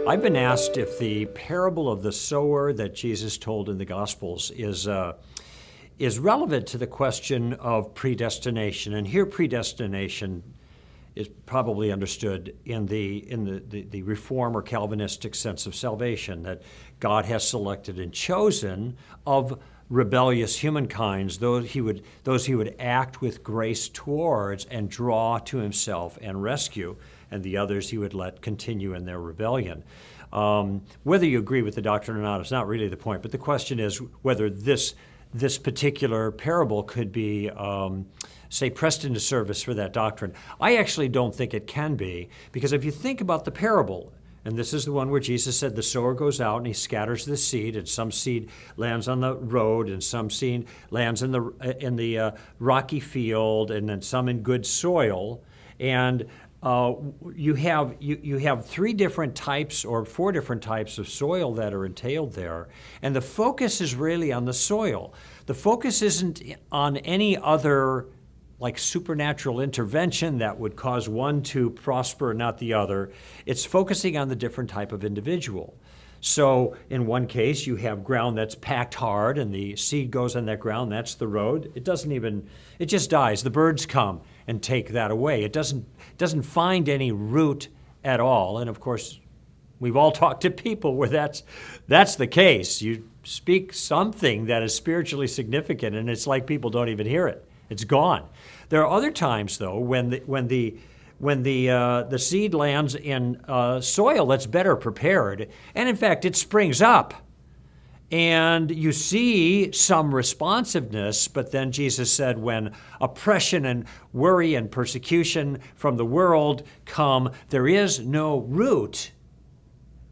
I've been asked if the parable of the sower that Jesus told in the Gospels is relevant to the question of predestination. And here, predestination is probably understood in the Reform or Calvinistic sense of salvation, that God has selected and chosen of rebellious humankinds those he would act with grace towards and draw to himself and rescue, and the others he would let continue in their rebellion. Whether you agree with the doctrine or not is not really the point, but the question is whether this particular parable could be, say, pressed into service for that doctrine. I actually don't think it can be, because if you think about the parable, and this is the one where Jesus said the sower goes out and he scatters the seed, and some seed lands on the road, and some seed lands in the rocky field, and then some in good soil. And you have three different types or four different types of soil that are entailed there, and the focus is really on the soil. The focus isn't on any other like supernatural intervention that would cause one to prosper and not the other. It's focusing on the different type of individual. So in one case, you have ground that's packed hard and the seed goes on that ground. That's the road. It just dies. The birds come and take that away. It doesn't find any root at all. And of course, we've all talked to people where that's the case. You speak something that is spiritually significant and it's like people don't even hear it. It's gone. There are other times, though, when the seed lands in soil that's better prepared, and in fact, it springs up. And you see some responsiveness, but then Jesus said when oppression and worry and persecution from the world come, there is no root,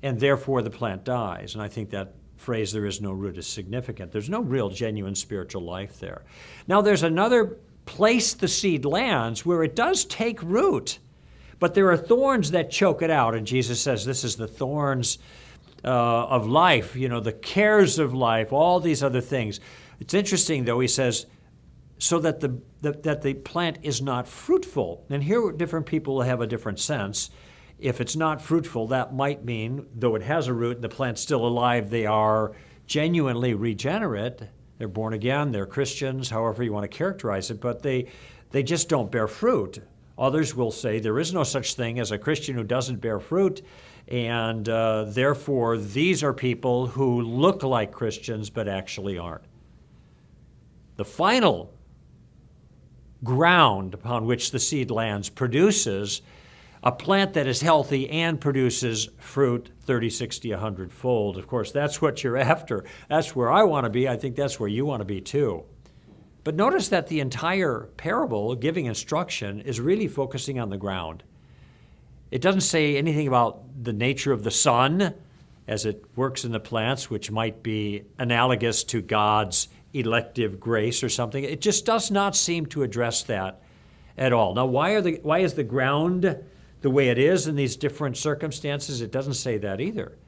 and therefore the plant dies. And I think that phrase, there is no root, is significant. There's no real genuine spiritual life there. Now, there's another place the seed lands where it does take root, but there are thorns that choke it out. And Jesus says this is the thorns of life, the cares of life, all these other things. It's interesting, though, he says, so that the plant is not fruitful. And here different people have a different sense. If it's not fruitful, that might mean, though it has a root and the plant's still alive, they are genuinely regenerate. They're born again, they're Christians, however you want to characterize it, but they just don't bear fruit. Others will say there is no such thing as a Christian who doesn't bear fruit, and therefore these are people who look like Christians but actually aren't. The final ground upon which the seed lands produces a plant that is healthy and produces fruit 30, 60, 100-fold. Of course, that's what you're after. That's where I want to be. I think that's where you want to be too. But notice that the entire parable, giving instruction, is really focusing on the ground. It doesn't say anything about the nature of the sun as it works in the plants, which might be analogous to God's elective grace or something. It just does not seem to address that at all. Now, why is the ground the way it is in these different circumstances? It doesn't say that either.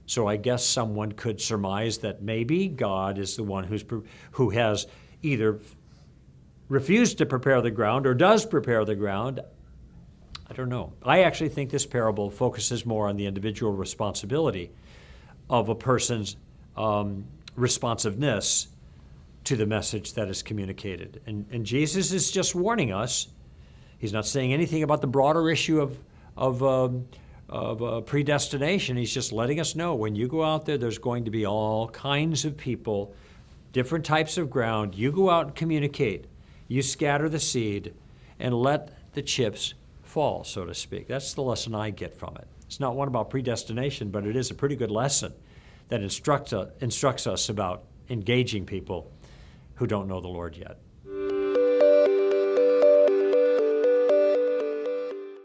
So I guess someone could surmise that maybe God is the one who has either refused to prepare the ground or does prepare the ground. I don't know. I actually think this parable focuses more on the individual responsibility of a person's responsiveness to the message that is communicated. And Jesus is just warning us. He's not saying anything about the broader issue of predestination. He's just letting us know when you go out there, there's going to be all kinds of people, different types of ground. You go out and communicate. You scatter the seed and let the chips fall, so to speak. That's the lesson I get from it. It's not one about predestination, but it is a pretty good lesson that instructs us about engaging people who don't know the Lord yet.